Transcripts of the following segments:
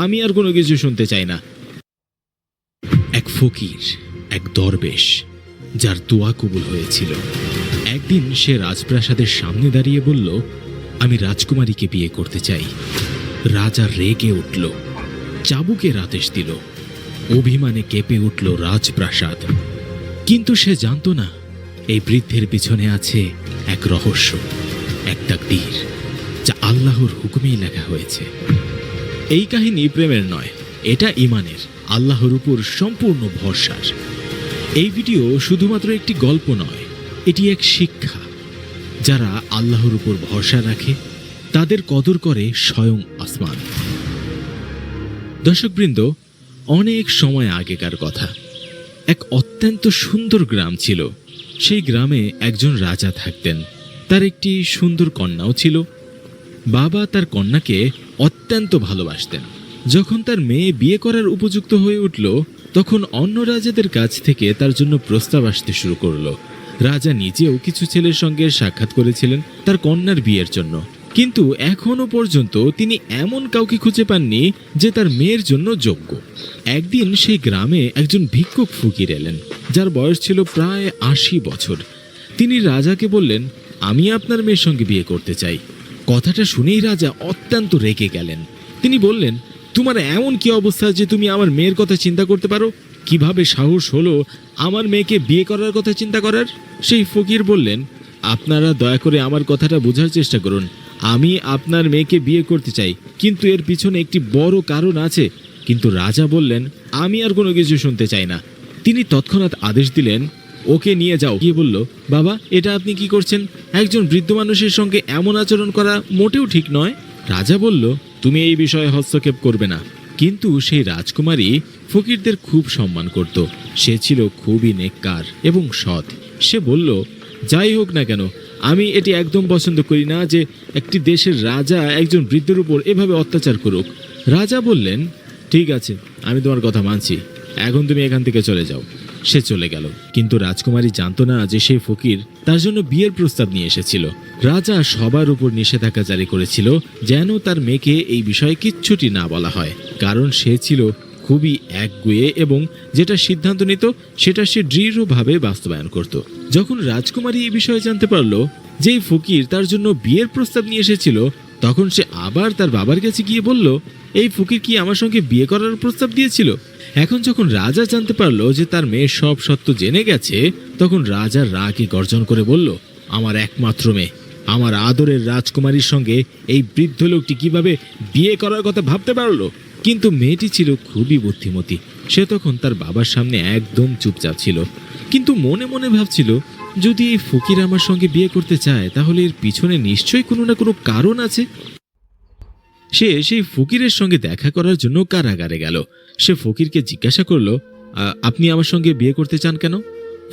আমি আর কোনো কিছু শুনতে চাই না। এক ফকির, এক দরবেশ, যার দোয়া কবুল হয়েছিল, একদিন সে রাজপ্রাসাদের সামনে দাঁড়িয়ে বলল, আমি রাজকুমারীকে বিয়ে করতে চাই। রাজা রেগে উঠল, চাবুকের আদেশ দিল। অভিমানে কেঁপে উঠল রাজপ্রাসাদ। কিন্তু সে জানত না এই বৃদ্ধের পিছনে আছে এক রহস্য, এক তাকদীর, যা আল্লাহর হুকুমেই লেখা হয়েছে। এই কাহিনী প্রেমের নয়, এটা ঈমানের, আল্লাহর উপর সম্পূর্ণ ভরসার। এই ভিডিও শুধুমাত্র একটি গল্প নয়, এটি এক শিক্ষা। যারা আল্লাহর উপর ভরসা রাখে তাদের কদর করে স্বয়ং আসমান। দর্শকবৃন্দ, অনেক সময় আগেকার কথা, এক অত্যন্ত সুন্দর গ্রাম ছিল। সেই গ্রামে একজন রাজা থাকতেন। তার একটি সুন্দর কন্যাও ছিল। বাবা তার কন্যাকে অত্যন্ত ভালোবাসতেন। যখন তার মেয়ে বিয়ে করার উপযুক্ত হয়ে উঠল, তখন অন্য রাজাদের কাছ থেকে তার জন্য প্রস্তাব আসতে শুরু করলো। রাজা নিজেও কিছু ছেলের সঙ্গে সাক্ষাৎ করেছিলেন তার কন্যার বিয়ের জন্য, কিন্তু এখনো পর্যন্ত তিনি এমন কাউকে খুঁজে পাননি যে তার মেয়ের জন্য যোগ্য। একদিন সেই গ্রামে একজন ভিক্ষুক ফকির এলেন, যার বয়স ছিল প্রায় ৮০ বছর। তিনি রাজাকে বললেন, আমি আপনার মেয়ের সঙ্গে বিয়ে করতে চাই। কথাটা শুনেই রাজা অত্যন্ত রেগে গেলেন। তিনি বললেন, তোমার এমন কি অবস্থা যে তুমি আমার মেয়ের কথা চিন্তা করতে পারো? কিভাবে সাহস হলো আমার মেয়েকে বিয়ে করার কথা চিন্তা করার? সেই ফকির বললেন, আপনারা দয়া করে আমার কথাটা বোঝার চেষ্টা করুন। আমি আপনার মেয়েকে বিয়ে করতে চাই, কিন্তু এর পিছনে একটি বড় কারণ আছে। কিন্তু রাজা বললেন, আমি আর কোনো কিছু শুনতে চাই না। তিনি তৎক্ষণাৎ আদেশ দিলেন, ওকে নিয়ে যাও। গিয়ে বলল, বাবা, এটা আপনি কি করছেন? একজন বৃদ্ধ মানুষের সঙ্গে এমন আচরণ করা মোটেও ঠিক নয়। রাজা বলল, তুমি এই বিষয়ে হস্তক্ষেপ করবে না। কিন্তু সেই রাজকুমারী ফকিরদের খুব সম্মান করত। সে ছিল খুবই নেককার এবং সৎ। সে বলল, যাই হোক না কেন, আমি এটি একদম পছন্দ করি না যে একটি দেশের রাজা একজন বৃদ্ধের উপর এভাবে অত্যাচার করুক। রাজা বললেন, ঠিক আছে, আমি তোমার কথা মানছি, এখন তুমি এখান থেকে চলে যাও। সে চলে গেল। কিন্তু রাজকুমারী জানতো না যে সেই ফকির তার জন্য বিয়ের প্রস্তাব নিয়ে এসেছিল। রাজা সবার উপর নিষেধাজ্ঞা জারি করেছিল যেন তার মেয়েকে এই বিষয়ে কিচ্ছুটি না বলা হয়, কারণ সে ছিল খুবই একগুঁয়ে এবং যেটা সিদ্ধান্ত নিত সেটা সে দৃঢ়ভাবে বাস্তবায়ন করত। যখন রাজকুমারী এই বিষয়ে জানতে পারল যে এই ফকির তার জন্য বিয়ের প্রস্তাব নিয়ে এসেছিল, তখন সে আবার তার বাবার কাছে গিয়ে বলল, এই ফকির কি আমার সঙ্গে বিয়ে করার প্রস্তাব দিয়েছিল? এখন যখন রাজা জানতে পারলো যে তার মেয়ে সব সত্য জেনে গেছে, তখন রাজা রাগে গর্জন করে বলল, আমার একমাত্র মেয়ে, আমার আদরের রাজকুমারীর সঙ্গে এই বৃদ্ধ লোকটি কিভাবে বিয়ে করার কথা ভাবতে পারলো? কিন্তু মেয়েটি ছিল খুবই বুদ্ধিমতী। সে তখন তার বাবার সামনে একদম চুপচাপ ছিল, কিন্তু মনে মনে ভাবছিল, যদি এই ফকির আমার সঙ্গে বিয়ে করতে চায় তাহলে এর পিছনে নিশ্চয়ই কোনো না কোনো কারণ আছে। সে সেই ফকিরের সঙ্গে দেখা করার জন্য কারাগারে গেল। সে ফকিরকে জিজ্ঞাসা করলো, আপনি আমার সঙ্গে বিয়ে করতে চান কেন?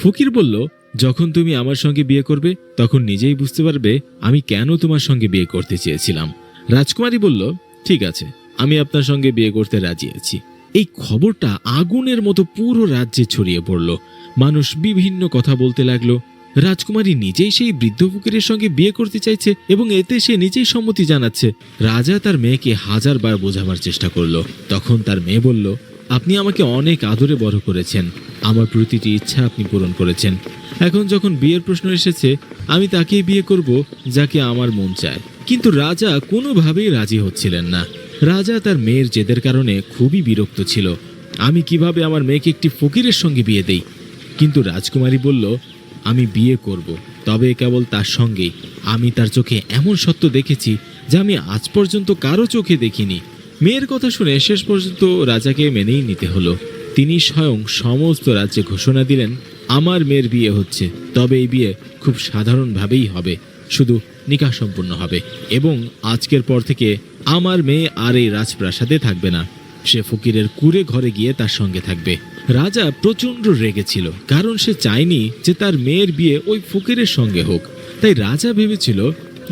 ফকির বলল, যখন তুমি আমার সঙ্গে বিয়ে করবে তখন নিজেই বুঝতে পারবে আমি কেন তোমার সঙ্গে বিয়ে করতে চেয়েছিলাম। রাজকুমারী বলল, ঠিক আছে, আমি আপনার সঙ্গে বিয়ে করতে রাজি আছি। এই খবরটা আগুনের মতো পুরো রাজ্যে ছড়িয়ে পড়ল। মানুষ বিভিন্ন কথা বলতে লাগলো। রাজকুমারী নিজেই সেই বৃদ্ধ ফকিরের সঙ্গে বিয়ে করতে চাইছে এবং এতে সে নিজেই সম্মতি জানাচ্ছে। রাজা তার মেয়েকে 1000 বার বোঝাবার চেষ্টা করলো। তখন তার মেয়ে বলল, আপনি আমাকে অনেক আদরে বড় করেছেন, আমার প্রতিটি ইচ্ছা আপনি পূরণ করেছেন। এখন যখন বিয়ের প্রশ্ন এসেছে, আমি তাকেই বিয়ে করব যাকে আমার মন চায়। কিন্তু রাজা কোনোভাবেই রাজি হচ্ছিলেন না। রাজা তার মেয়ের জেদের কারণে খুবই বিরক্ত ছিল। আমি কিভাবে আমার মেয়েকে একটি ফকিরের সঙ্গে বিয়ে দেই? কিন্তু রাজকুমারী বলল, আমি বিয়ে করব, তবে কেবল তার সঙ্গেই। আমি তার চোখে এমন সত্য দেখেছি যা আমি আজ পর্যন্ত কারো চোখে দেখিনি। মেয়ের কথা শুনে শেষ পর্যন্ত রাজাকে মেনেই নিতে হলো। তিনি স্বয়ং সমস্ত রাজ্যে ঘোষণা দিলেন, আমার মেয়ের বিয়ে হচ্ছে, তবে এই বিয়ে খুব সাধারণভাবেই হবে, শুধু নিকাহ সম্পন্ন হবে এবং আজকের পর থেকে আমার মেয়ে আর এই রাজপ্রাসাদে থাকবে না। সে ফকিরের কুঁড়ে ঘরে গিয়ে তার সঙ্গে থাকবে। রাজা প্রচণ্ড রেগেছিল, কারণ সে চায়নি যে তার মেয়ের বিয়ে ওই ফকিরের সঙ্গে হোক। তাই রাজা ভেবেছিল,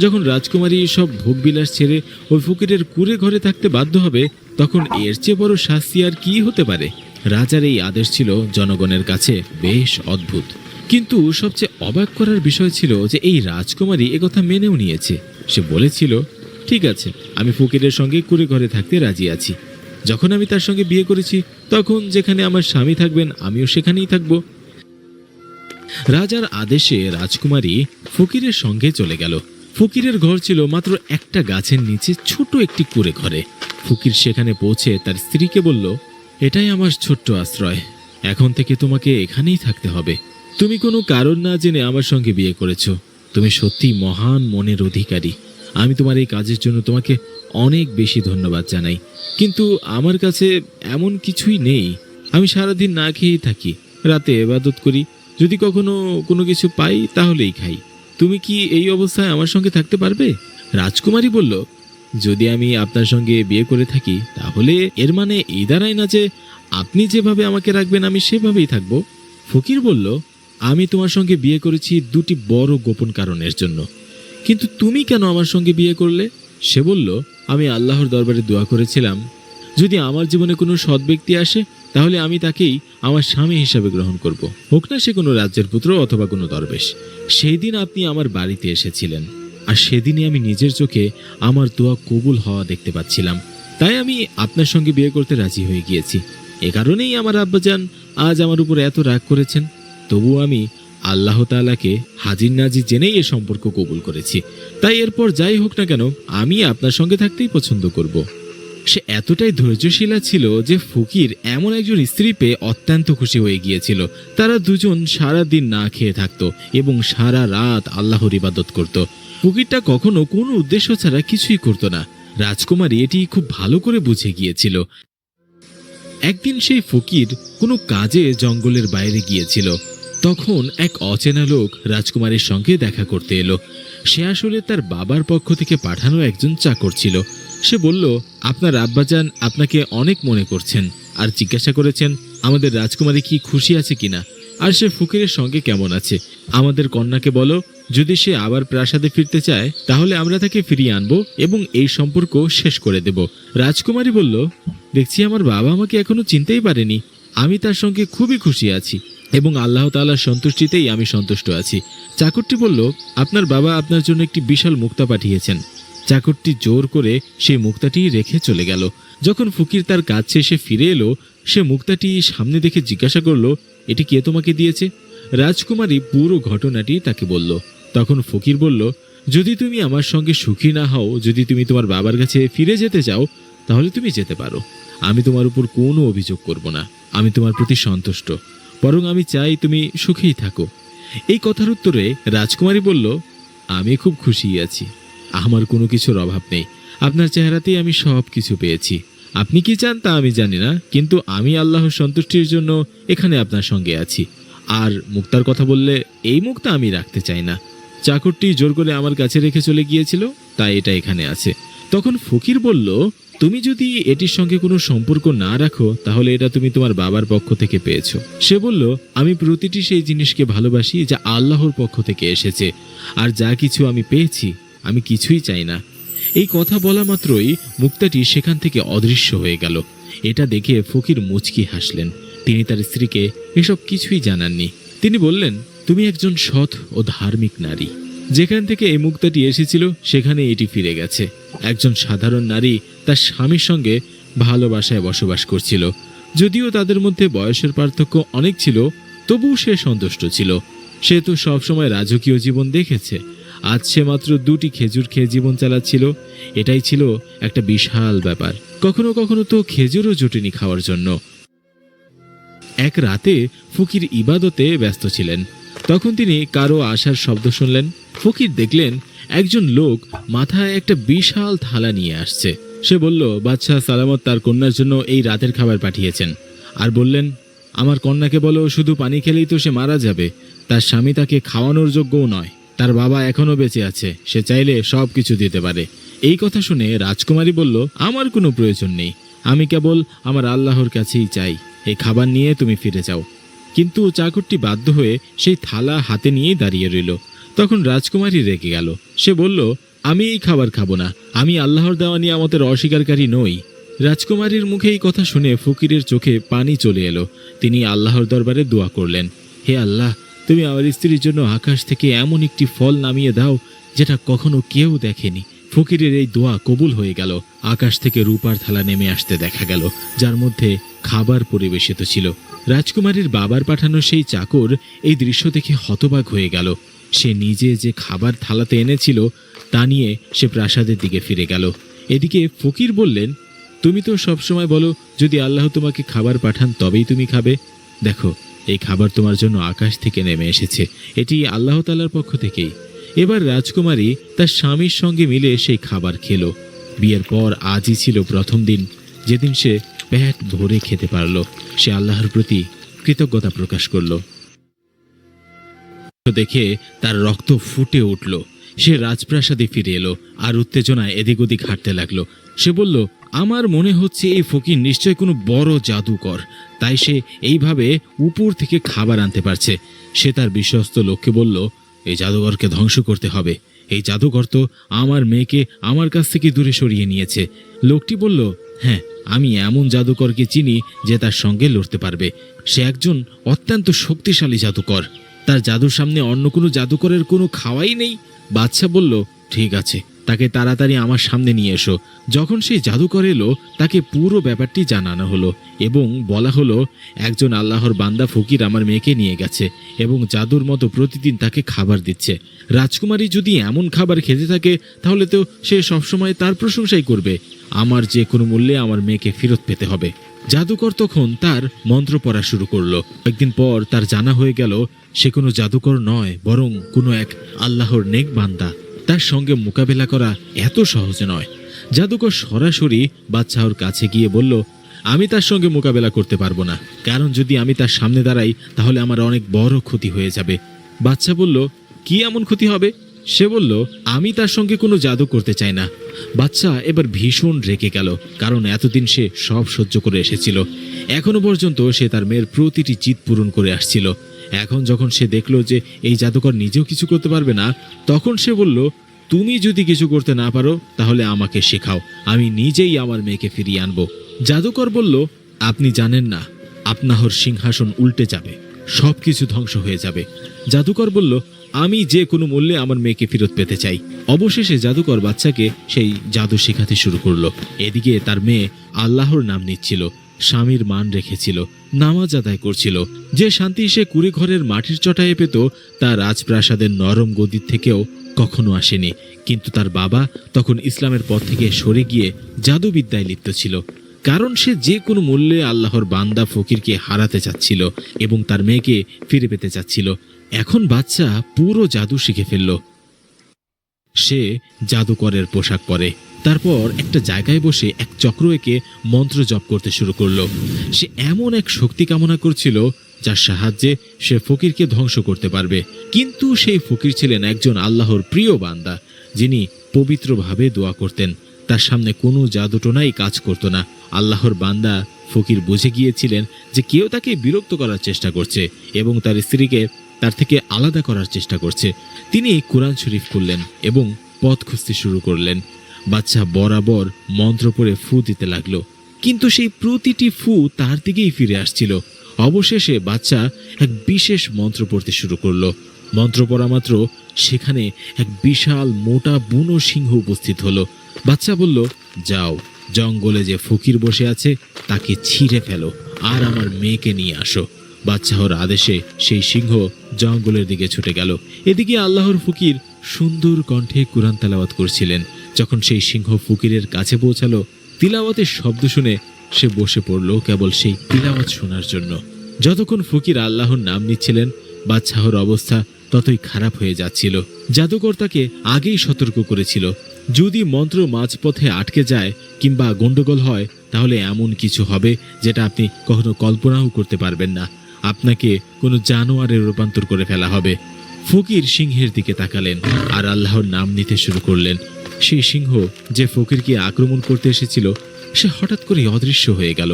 যখন রাজকুমারী সব ভোগবিলাস ছেড়ে ওই ফকিরের কুঁড়ে ঘরে থাকতে বাধ্য হবে, তখন এর চেয়ে বড় শাস্তি আর কি হতে পারে। রাজার এই আদেশ ছিল জনগণের কাছে বেশ অদ্ভুত, কিন্তু সবচেয়ে অবাক করার বিষয় ছিল যে এই রাজকুমারী একথা মেনেও নিয়েছে। সে বলেছিল, ঠিক আছে, আমি ফকিরের সঙ্গে কুঁড়ে ঘরে থাকতে রাজি আছি। যখন আমি তার সঙ্গে বিয়ে করেছি, তখন যেখানে আমার স্বামী থাকবেন আমিও সেখানেই থাকব। রাজার আদেশে রাজকুমারী ফকিরের সঙ্গে চলে গেল। ফকিরের ঘর ছিল মাত্র একটা গাছের নিচে ছোট একটি কুঁড়ে ঘরে। ফকির সেখানে পৌঁছে তার স্ত্রীকে বলল, এটাই আমার ছোট্ট আশ্রয়, এখন থেকে তোমাকে এখানেই থাকতে হবে। তুমি কোনো কারণ না জেনে আমার সঙ্গে বিয়ে করেছো। তুমি সত্যি মহান মনের অধিকারী। আমি তোমার এই কাজের জন্য তোমাকে অনেক বেশি ধন্যবাদ জানাই। কিন্তু আমার কাছে এমন কিছুই নেই। আমি সারাদিন না খেয়েই থাকি, রাতে ইবাদত করি, যদি কখনো কোনো কিছু পাই তাহলেই খাই। তুমি কি এই অবস্থায় আমার সঙ্গে থাকতে পারবে? রাজকুমারী বলল, যদি আমি আপনার সঙ্গে বিয়ে করে থাকি তাহলে এর মানে এই দাঁড়ায় না যে আপনি যেভাবে আমাকে রাখবেন আমি সেভাবেই থাকব। ফকির বলল, আমি তোমার সঙ্গে বিয়ে করেছি দুটি বড় গোপন কারণের জন্য, কিন্তু তুমি কেন আমার সঙ্গে বিয়ে করলে? সে বলল, আমি আল্লাহর দরবারে দোয়া করেছিলাম, যদি আমার জীবনে কোনো সৎ ব্যক্তি আসে তাহলে আমি তাকেই আমার স্বামী হিসাবে গ্রহণ করব, হোক না সে কোনো রাজ্যের পুত্র অথবা কোনো দরবেশ। সেই দিন আপনি আমার বাড়িতে এসেছিলেন, আর সেদিনই আমি নিজের চোখে আমার দোয়া কবুল হওয়া দেখতে পাচ্ছিলাম। তাই আমি আপনার সঙ্গে বিয়ে করতে রাজি হয়ে গিয়েছি। এ কারণেই আমার আব্বাজান আজ আমার উপর এত রাগ করেছেন। তবুও আমি আল্লাহ তাআলাকে হাজির নাজির জেনেই এ সম্পর্ক কবুল করেছি। তাই এরপর যাই হোক না কেন আমি আপনার সঙ্গে থাকতেই পছন্দ করব। সে এতটাই ধৈর্যশীলা ছিল যে ফকির এমন একজন স্ত্রী পেয়ে অত্যন্ত খুশি হয়ে গিয়েছিল। তারা দুজন সারা দিন না খেয়ে থাকতো এবং সারা রাত আল্লাহর ইবাদত করত। ফকিরটা কখনো কোনো উদ্দেশ্য ছাড়া কিছুই করতো না। রাজকুমারী এটি খুব ভালো করে বুঝে গিয়েছিল। একদিন সেই ফকির কোনো কাজে জঙ্গলের বাইরে গিয়েছিল। তখন এক অচেনা লোক রাজকুমারীর সঙ্গে দেখা করতে এলো। সে আসলে তার বাবার পক্ষ থেকে পাঠানো একজন চাকর ছিল। সে বলল, আপনার আব্বাজান আপনাকে অনেক মনে করছেন আর জিজ্ঞাসা করেছেন আমাদের রাজকুমারী কি খুশি আছে কিনা, আর সে ফকিরের সঙ্গে কেমন আছে। আমাদের কন্যাকে বলো, যদি সে আবার প্রাসাদে ফিরতে চায় তাহলে আমরা তাকে ফিরিয়ে আনবো এবং এই সম্পর্ক শেষ করে দেব। রাজকুমারী বলল, দেখছি আমার বাবা আমাকে এখনো চিনতেই পারেনি। আমি তার সঙ্গে খুবই খুশি আছি এবং আল্লাহ তাআলার সন্তুষ্টিতেই আমি সন্তুষ্ট আছি। চাকরটি বলল, আপনার বাবা আপনার জন্য একটি বিশাল মুক্তা পাঠিয়েছেন। চাকরটি জোর করে সেই মুক্তাটি রেখে চলে গেল। যখন ফকির তার কাজ শেষে ফিরে এলো, সে মুক্তাটি সামনে দেখে জিজ্ঞাসা করলো, এটি কে তোমাকে দিয়েছে? রাজকুমারী পুরো ঘটনাটি তাকে বলল। তখন ফকির বলল, যদি তুমি আমার সঙ্গে সুখী না হও, যদি তুমি তোমার বাবার কাছে ফিরে যেতে চাও তাহলে তুমি যেতে পারো। আমি তোমার উপর কোনো অভিযোগ করব না। আমি তোমার প্রতি সন্তুষ্ট, বরং আমি চাই তুমি সুখেই থাকো। এই কথার উত্তরে রাজকুমারী বলল, আমি খুব খুশি আছি, আমার কোনো কিছুর অভাব নেই। আপনার চেহারাতেই আমি সব কিছু পেয়েছি। আপনি কি চান তা আমি জানি না, কিন্তু আমি আল্লাহর সন্তুষ্টির জন্য এখানে আপনার সঙ্গে আছি। আর মুক্তার কথা বললে, এই মুক্তা আমি রাখতে চাই না। চাকরটি জোর করে আমার কাছে রেখে চলে গিয়েছিল, তাই এটা এখানে আছে। তখন ফকির বলল, তুমি যদি এটির সঙ্গে কোনো সম্পর্ক না রাখো তাহলে এটা তুমি তোমার বাবার পক্ষ থেকে পেয়েছো। সে বলল, আমি প্রতিটি সেই জিনিসকে ভালোবাসি যা আল্লাহর পক্ষ থেকে এসেছে, আর যা কিছু আমি পেয়েছি আমি কিছুই চাই না। এই কথা বলা মাত্রই মুক্তাটি সেখান থেকে অদৃশ্য হয়ে গেল। এটা দেখে ফকির মুচকি হাসলেন। তিনি তার স্ত্রীকে এসব কিছুই জানাননি। তিনি বললেন, তুমি একজন সৎ ও ধার্মিক নারী। যেখান থেকে এই মুক্তাটি এসেছিল সেখানে এটি ফিরে গেছে। একজন সাধারণ নারী তার স্বামীর সঙ্গে ভালোবাসায় বসবাস করছিল। যদিও তাদের মধ্যে বয়সের পার্থক্য অনেক ছিল, তবুও সে সন্তুষ্ট ছিল। সে তো সবসময় রাজকীয় জীবন দেখেছে। আজ সে মাত্র 2টি খেজুর খেয়ে জীবন চালাচ্ছিল। এটাই ছিল একটা বিশাল ব্যাপার। কখনো কখনো তো খেজুরও জোটেনি খাওয়ার জন্য। এক রাতে ফকির ইবাদতে ব্যস্ত ছিলেন। তখন তিনি কারো আসার শব্দ শুনলেন। ফকির দেখলেন একজন লোক মাথায় একটা বিশাল থালা নিয়ে আসছে। সে বলল, বাদশাহ সালামত তার কন্যার জন্য এই রাতের খাবার পাঠিয়েছেন। আর বললেন, আমার কন্যাকে বলো, শুধু পানি খেলেই তো সে মারা যাবে। তার স্বামী তাকে খাওয়ানোর যোগ্যও নয়। তার বাবা এখনো বেঁচে আছে, সে চাইলে সব কিছু দিতে পারে। এই কথা শুনে রাজকুমারী বলল, আমার কোনো প্রয়োজন নেই, আমি কেবল আমার আল্লাহর কাছেই চাই। এই খাবার নিয়ে তুমি ফিরে যাও। কিন্তু চাকরটি বাধ্য হয়ে সেই থালা হাতে নিয়েই দাঁড়িয়ে রইল। তখন রাজকুমারী রেগে গেল। সে বলল, আমি এই খাবার খাবো না, আমি আল্লাহর দেওয়া নিয়ামতের অস্বীকারী নই। রাজকুমারীর মুখে এই কথা শুনে ফকিরের চোখে পানি চলে এলো। তিনি আল্লাহর দরবারে দোয়া করলেন, হে আল্লাহ, তুমি আমার স্ত্রীর জন্য আকাশ থেকে এমন একটি ফল নামিয়ে দাও যেটা কখনো কেউ দেখেনি। ফকিরের এই দোয়া কবুল হয়ে গেল। আকাশ থেকে রূপার থালা নেমে আসতে দেখা গেল, যার মধ্যে খাবার পরিবেশিত ছিল। রাজকুমারীর বাবার পাঠানো সেই চাকর এই দৃশ্য দেখে হতবাক হয়ে গেল। সে নিজে যে খাবার থালাতে এনেছিল তা নিয়ে সে প্রাসাদের দিকে ফিরে গেল। এদিকে ফকির বললেন, তুমি তো সবসময় বলো যদি আল্লাহ তোমাকে খাবার পাঠান তবেই তুমি খাবে। দেখো, এই খাবার তোমার জন্য আকাশ থেকে নেমে এসেছে, এটি আল্লাহ তাআলার পক্ষ থেকেই। এবার রাজকুমারী তার স্বামীর সঙ্গে মিলে সেই খাবার খেলো। বিয়ের পর আজই ছিল প্রথম দিন যেদিন সে পেট ভরে খেতে পারল। সে আল্লাহর প্রতি কৃতজ্ঞতা প্রকাশ করল। দেখে তার রক্ত ফুটে উঠল। সে রাজপ্রাসাদে ফিরে এলো আর উত্তেজনায় এদিক ওদিক হাঁটতে লাগলো। সে বলল, আমার মনে হচ্ছে এই ফকির নিশ্চয় কোনো বড় জাদুকর, তাই সে এইভাবে উপর থেকে খাবার আনতে পারছে। সে তার বিশ্বস্ত লোককে বলল, এই জাদুকরকে ধ্বংস করতে হবে। এই জাদুকর তো আমার মেয়েকে আমার কাছ থেকে দূরে সরিয়ে নিয়েছে। লোকটি বলল, হ্যাঁ, আমি এমন জাদুকরকে চিনি যে তার সঙ্গে লড়তে পারবে। সে একজন অত্যন্ত শক্তিশালী জাদুকর। তার জাদুর সামনে অন্য কোনো জাদুকরের কোনো খাওয়াই নেই। বাদশা বলল, ঠিক আছে, তাকে তাড়াতাড়ি আমার সামনে নিয়ে এসো। যখন সেই জাদুকর এলো তাকে পুরো ব্যাপারটি জানানো হলো এবং বলা হলো, একজন আল্লাহর বান্দা ফকির আমার মেয়েকে নিয়ে গেছে এবং জাদুর মতো প্রতিদিন তাকে খাবার দিচ্ছে। রাজকুমারী যদি এমন খাবার খেতে থাকে তাহলে তো সে সবসময় তার প্রশংসাই করবে। আমার যে কোনো মূল্যে আমার মেয়েকে ফেরত পেতে হবে। জাদুকর তখন তার মন্ত্র পড়া শুরু করলো। একদিন পর তার জানা হয়ে গেল সে কোনো জাদুকর নয়, বরং কোনো এক আল্লাহর নেক বান্দা। তার সঙ্গে মোকাবেলা করা এত সহজ নয়। জাদুকর সরাসরি বাদশাহর কাছে গিয়ে বলল, আমি তার সঙ্গে মোকাবেলা করতে পারবো না, কারণ যদি আমি তার সামনে দাঁড়াই তাহলে আমার অনেক বড় ক্ষতি হয়ে যাবে। বাদশা বলল, কি এমন ক্ষতি হবে? সে বলল, আমি তার সঙ্গে কোনো জাদু করতে চাই না। বাদশা এবার ভীষণ রেগে গেল, কারণ এতদিন সে সব সহ্য করে এসেছিল। এখনো পর্যন্ত সে তার মেয়ের প্রতিটি জিদ পূরণ করে আসছিল। এখন যখন সে দেখলো যে এই জাদুকর নিজেও কিছু করতে পারবে না, তখন সে বলল, তুমি যদি কিছু করতে না পারো তাহলে আমাকে শেখাও, আমি নিজেই আমার মেয়েকে ফিরিয়ে আনবো। জাদুকর বলল, আপনি জানেন না, আপনার সিংহাসন উল্টে যাবে, সবকিছু ধ্বংস হয়ে যাবে। জাদুকর বলল, আমি যে কোনো মূল্যে আমার মেয়েকে ফেরত পেতে চাই। অবশেষে জাদুকর বাচ্চাকে সেই জাদু শেখাতে শুরু করলো। এদিকে তার মেয়ে আল্লাহর নাম নিচ্ছিল, স্বামীর মান রেখেছিল, নামাজ আদায় করছিল। যে শান্তি সে কুড়ে ঘরের মাটির চটায়ে পেত তা রাজপ্রাসাদের নরম গদির থেকেও কখনো আসেনি। কিন্তু তার বাবা তখন ইসলামের পথ থেকে সরে গিয়ে জাদুবিদ্যায় লিপ্ত ছিল, কারণ সে যে কোনো মূল্যে আল্লাহর বান্দা ফকিরকে হারাতে চাচ্ছিল এবং তার মেয়েকে ফিরে পেতে চাচ্ছিল। এখন বাচ্চা পুরো জাদু শিখে ফেলল। সে জাদুকরের পোশাক পরে, তারপর একটা জায়গায় বসে এক চক্র এঁকে মন্ত্র জপ করতে শুরু করলো। সে এমন এক শক্তি কামনা করছিল যার সাহায্যে সে ফকিরকে ধ্বংস করতে পারবে। কিন্তু সেই ফকির ছিলেন একজন আল্লাহর প্রিয় বান্দা, যিনি পবিত্রভাবে দোয়া করতেন। তার সামনে কোনো জাদুটোনাই কাজ করতো না। আল্লাহর বান্দা ফকির বুঝে গিয়েছিলেন যে কেউ তাকে বিরক্ত করার চেষ্টা করছে এবং তার স্ত্রীকে তার থেকে আলাদা করার চেষ্টা করছে। তিনি কুরআন শরীফ খুললেন এবং পথ খুঁজতে শুরু করলেন। বাচ্চা বরাবর মন্ত্র পড়ে ফু দিতে লাগলো, কিন্তু সেই প্রতিটি ফু তার দিকেই ফিরে আসছিল। অবশেষে বাচ্চা এক বিশেষ মন্ত্র পড়তে শুরু করলো। মন্ত্র পড়া মাত্র সেখানে এক বিশাল মোটা বুনো সিংহ উপস্থিত হলো। বাচ্চা বলল, যাও, জঙ্গলে যে ফকির বসে আছে তাকে ছিঁড়ে ফেলো আর আমার মেয়েকে নিয়ে আসো। বাদশাহর আদেশে সেই সিংহ জঙ্গলের দিকে ছুটে গেল। এদিকে আল্লাহর ফকির সুন্দর কণ্ঠে কুরআন তেলাওয়াত করছিলেন। যখন সেই সিংহ ফকিরের কাছে পৌঁছালো, তিলাওয়াতের শব্দ শুনে সে বসে পড়ল কেবল সেই তিলাওয়াত শোনার জন্য। যতক্ষণ ফকির আল্লাহর নাম নিচ্ছিলেন, বাদশাহর অবস্থা ততই খারাপ হয়ে যাচ্ছিল। জাদুকর তাকে আগেই সতর্ক করেছিল, যদি মন্ত্র মাঝপথে আটকে যায় কিংবা গন্ডগোল হয় তাহলে এমন কিছু হবে যেটা আপনি কখনো কল্পনাও করতে পারবেন না। আপনাকে কোনো জানোয়ারে রূপান্তর করে ফেলা হবে। ফকির সিংহের দিকে তাকালেন আর আল্লাহর নাম নিতে শুরু করলেন। সেই সিংহ যে ফকিরকে আক্রমণ করতে এসেছিল সে হঠাৎ করে অদৃশ্য হয়ে গেল।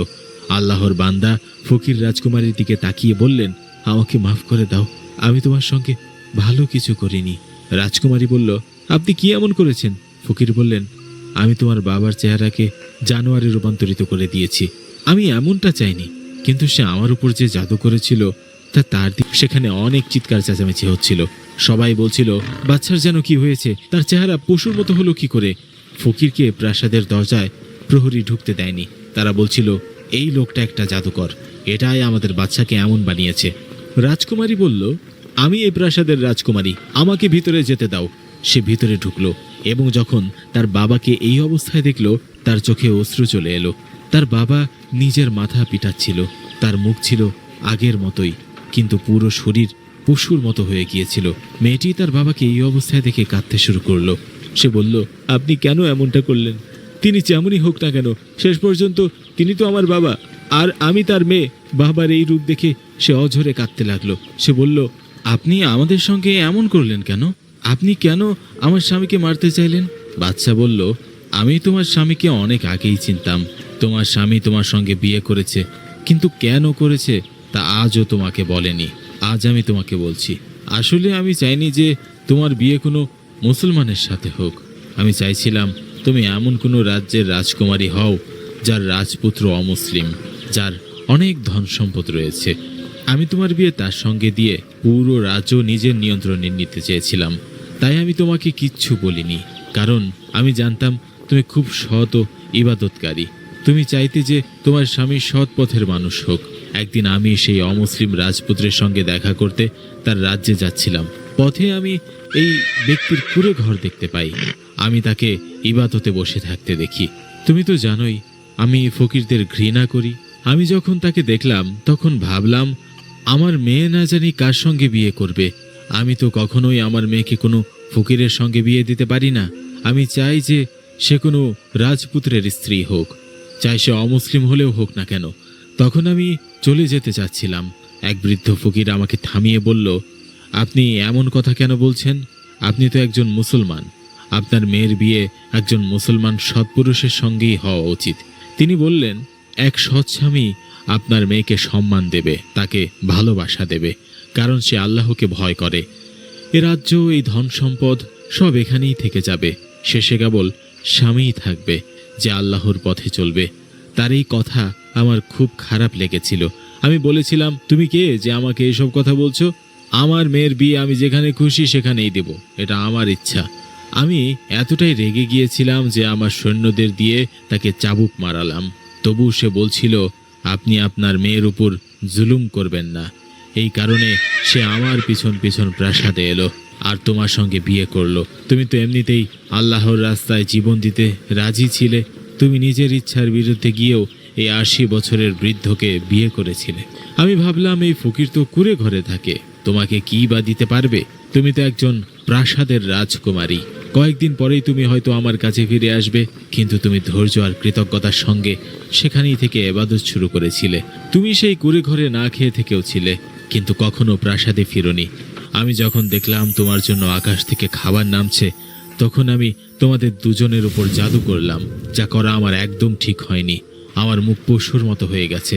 আল্লাহর বান্দা ফকির রাজকুমারীর দিকে তাকিয়ে বললেন, আমাকে মাফ করে দাও, আমি তোমার সঙ্গে ভালো কিছু করিনি। রাজকুমারী বলল, আপনি কি এমন করেছেন? ফকির বললেন, আমি তোমার বাবার চেহারাকে জানোয়ারে রূপান্তরিত করে দিয়েছি। আমি এমনটা চাইনি, কিন্তু সে আমার উপর যে জাদু করেছিল তা তার সেখানে অনেক চিৎকার চেঁচামেচি হচ্ছিল। সবাই বলছিল, বাচ্চার যেন কি হয়েছে, তার চেহারা পশুর মতো হলো কি করে। ফকিরকে প্রাসাদের দরজায় প্রহরী ঢুকতে দেয়নি। তারা বলছিল, এই লোকটা একটা জাদুকর, এটাই আমাদের বাচ্চাকে এমন বানিয়েছে। রাজকুমারী বলল, আমি এই প্রাসাদের রাজকুমারী, আমাকে ভিতরে যেতে দাও। সে ভিতরে ঢুকলো এবং যখন তার বাবাকে এই অবস্থায় দেখল, তার চোখে অশ্রু চলে এলো। তার বাবা নিজের মাথা পিটাচ্ছিল, তার মুখ ছিল আগের মতোই, কিন্তু পুরো শরীর পশুর মতো হয়ে গিয়েছিল। মেয়েটি তার বাবাকে এই অবস্থায় দেখে কাঁদতে শুরু করলো। সে বলল, আপনি কেন এমনটা করলেন? তিনি যেমনই হোক না কেন, শেষ পর্যন্ত তিনি তো আমার বাবা, আর আমি তার মেয়ে। বাবার এই রূপ দেখে সে অঝরে কাঁদতে লাগলো। সে বলল, আপনি আমাদের সঙ্গে এমন করলেন কেন? আপনি কেন আমার স্বামীকে মারতে চাইলেন? বাদশা বলল, আমি তোমার স্বামীকে অনেক আগেই চিনতাম। তোমার স্বামী তোমার সঙ্গে বিয়ে করেছে, কিন্তু কেন করেছে তা আজও তোমাকে বলেনি। আজ আমি তোমাকে বলছি। আসলে আমি চাইনি যে তোমার বিয়ে কোনো মুসলমানের সাথে হোক। আমি চাইছিলাম তুমি এমন কোনো রাজ্যের রাজকুমারী হও যার রাজপুত্র অমুসলিম, যার অনেক ধন সম্পদ রয়েছে। আমি তোমার বিয়ে তার সঙ্গে দিয়ে পুরো রাজ্য নিজের নিয়ন্ত্রণে নিতে চেয়েছিলাম। তাই আমি তোমাকে কিচ্ছু বলিনি, কারণ আমি জানতাম তুমি খুব সৎ ও ইবাদতকারী। তুমি চাইতে যে তোমার স্বামী সৎ পথের মানুষ হোক। একদিন আমি সেই অমুসলিম রাজপুত্রের সঙ্গে দেখা করতে তার রাজ্যে যাচ্ছিলাম। পথে আমি এই ব্যক্তির কুঁড়ে ঘর দেখতে পাই। আমি তাকে ইবাদতে বসে থাকতে দেখি। তুমি তো জানোই আমি ফকিরদের ঘৃণা করি। আমি যখন তাকে দেখলাম তখন ভাবলাম, আমার মেয়ে না জানি কার সঙ্গে বিয়ে করবে। আমি তো কখনোই আমার মেয়েকে কোনো ফকিরের সঙ্গে বিয়ে দিতে পারি না। আমি চাই যে সে কোনো রাজপুত্রের স্ত্রী হোক, চাই সে অমুসলিম হলেও হোক না কেন। তখন আমি চলে যেতে চাচ্ছিলাম। এক বৃদ্ধ ফকির আমাকে থামিয়ে বলল, আপনি এমন কথা কেন বলছেন? আপনি তো একজন মুসলমান, আপনার মেয়ের বিয়ে একজন মুসলমান সৎপুরুষের সঙ্গেই হওয়া উচিত। তিনি বললেন, এক সৎ স্বামী আপনার মেয়েকে সম্মান দেবে, তাকে ভালোবাসা দেবে, কারণ সে আল্লাহকে ভয় করে। এ রাজ্য, এই ধন সম্পদ সব এখানেই থেকে যাবে। শেষে কেবল স্বামীই থাকবে যে আল্লাহর পথে চলবে। তার এই কথা আমার খুব খারাপ লেগেছিল। আমি বলেছিলাম, তুমি কে যে আমাকে এসব কথা বলছো? আমার মেয়ের বিয়ে আমি যেখানে খুশি সেখানেই দেব, এটা আমার ইচ্ছা। আমি এতটাই রেগে গিয়েছিলাম যে আমার সৈন্যদের দিয়ে তাকে চাবুক মারালাম। তবু সে বলছিল, আপনি আপনার মেয়ের উপর জুলুম করবেন না। এই কারণে সে আমার পিছন পিছন প্রাসাদে এলো আর তোমার সঙ্গে বিয়ে করলো। তুমি তো এমনিতেই আল্লাহর রাস্তায় জীবন দিতে রাজি ছিলে। তুমি নিজের ইচ্ছার বিরুদ্ধে গিয়েও এই 80 বছরের বৃদ্ধকে বিয়ে করেছিলে। আমি ভাবলাম, এই ফকির তো কুঁড়ে ঘরে থাকে, তোমাকে কি বা দিতে পারবে? তুমি তো একজন প্রাসাদের রাজকুমারী। কয়েকদিন পরেই তুমি হয়তো আমার কাছে ফিরে আসবে, কিন্তু তুমি ধৈর্য আর কৃতজ্ঞতার সঙ্গে সেখানেই থেকে ইবাদত শুরু করেছিলে। তুমি সেই কুঁড়ে ঘরে না খেয়ে থেকেও ছিলে, কিন্তু কখনো প্রাসাদে ফিরোনি। আমি যখন দেখলাম তোমার জন্য আকাশ থেকে খাবার নামছে, তখন আমি তোমাদের দুজনের উপর জাদু করলাম। যা করা আমার একদম ঠিক হয়নি। আমার মুখ পশুর মতো হয়ে গেছে।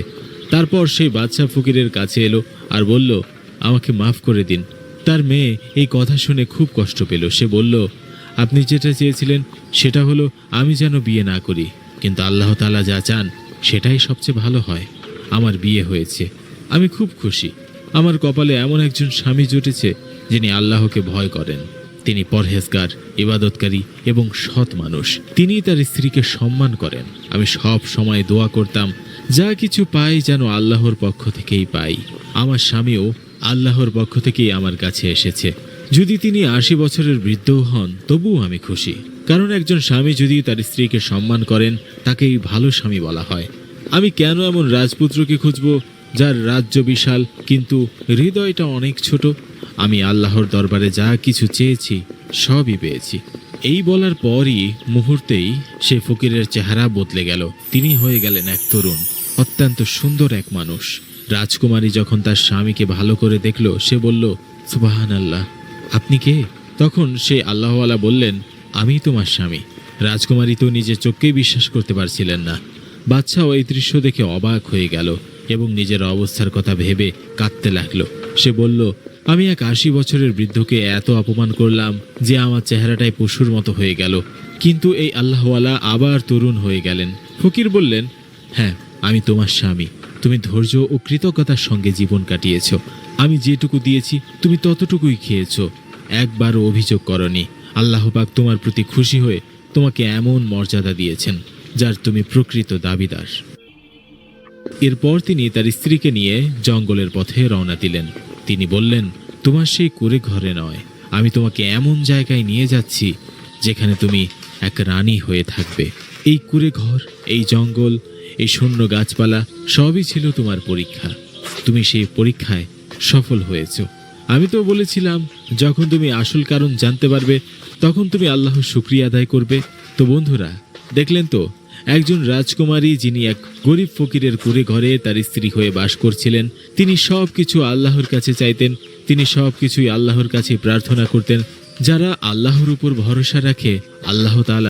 তারপর সেই বাদশা ফকিরের কাছে এলো আর বলল, আমাকে মাফ করে দিন। তার মেয়ে এই কথা শুনে খুব কষ্ট পেল। সে বলল, আপনি যেটা চেয়েছিলেন সেটা হলো আমি যেন বিয়ে না করি, কিন্তু আল্লাহ তাআলা যা চান সেটাই সবচেয়ে ভালো হয়। আমার বিয়ে হয়েছে, আমি খুব খুশি। আমার কপালে এমন একজন স্বামী জুটেছে যিনি আল্লাহকে ভয় করেন। তিনি পরহেজগার, ইবাদতকারী এবং সৎ মানুষ। তিনি তার স্ত্রীকে সম্মান করেন। আমি সব সময় দোয়া করতাম, যা কিছু পাই যেন আল্লাহর পক্ষ থেকেই পাই। আমার স্বামীও আল্লাহর পক্ষ থেকেই আমার কাছে এসেছে। যদি তিনি 80 বছরের বৃদ্ধও হন তবুও আমি খুশি, কারণ একজন স্বামী যদি তার স্ত্রীকে সম্মান করেন তাকেই ভালো স্বামী বলা হয়। আমি কেন এমন রাজপুত্রকে খুঁজব যার রাজ্য বিশাল কিন্তু হৃদয়টা অনেক ছোট? আমি আল্লাহর দরবারে যা কিছু চেয়েছি সবই পেয়েছি। এই বলার পরই মুহূর্তেই সে ফকিরের চেহারা বদলে গেল। তিনি হয়ে গেলেন এক তরুণ, অত্যন্ত সুন্দর এক মানুষ। রাজকুমারী যখন তার স্বামীকে ভালো করে দেখল, সে বলল, সুবহানাল্লাহ, আপনি কে? তখন সে আল্লাহওয়ালা বললেন, আমি তোমার স্বামী। রাজকুমারী তো নিজের চোখকেই বিশ্বাস করতে পারছিলেন না। বাদশাও এই দৃশ্য দেখে অবাক হয়ে গেল এবং নিজের অবস্থার কথা ভেবে কাঁদতে লাগলো। সে বলল, আমি এক 80 বছরের বৃদ্ধকে এত অপমান করলাম যে আমার চেহারাটাই পশুর মতো হয়ে গেল, কিন্তু এই আল্লাহওয়ালা আবার তরুণ হয়ে গেলেন। ফকির বললেন, হ্যাঁ, আমি তোমার স্বামী। তুমি ধৈর্য ও কৃতজ্ঞতার সঙ্গে জীবন কাটিয়েছ। আমি যেটুকু দিয়েছি তুমি ততটুকুই খেয়েছ, একবারও অভিযোগ করনি। আল্লাহ পাক তোমার প্রতি খুশি হয়ে তোমাকে এমন মর্যাদা দিয়েছেন যার তুমি প্রকৃত দাবিদার। এরপর তিনি তার স্ত্রীকে নিয়ে জঙ্গলের পথে রওনা দিলেন। তিনি বললেন, তোমার সেই কুঁড়ে ঘরে নয়, আমি তোমাকে এমন জায়গায় নিয়ে যাচ্ছি যেখানে তুমি এক রানী হয়ে থাকবে। এই কুঁড়ে ঘর, এই জঙ্গল, এই শূন্য গাছপালা সবই ছিল তোমার পরীক্ষা। তুমি সেই পরীক্ষায় সফল হয়েছ। আমি তো বলেছিলাম যখন তুমি আসল কারণ জানতে পারবে তখন তুমি আল্লাহর শুকরিয়া আদায় করবে। তো বন্ধুরা, দেখলেন তো, একজন রাজকুমারী যিনি এক গরিব ফকিরের কুঁড়ে ঘরে তার স্ত্রী হয়ে বাস করছিলেন, তিনি সব কিছু আল্লাহর কাছে চাইতেন, তিনি সব কিছুই আল্লাহর কাছে প্রার্থনা করতেন। যারা আল্লাহর উপর ভরসা রাখে, আল্লাহ তাআলা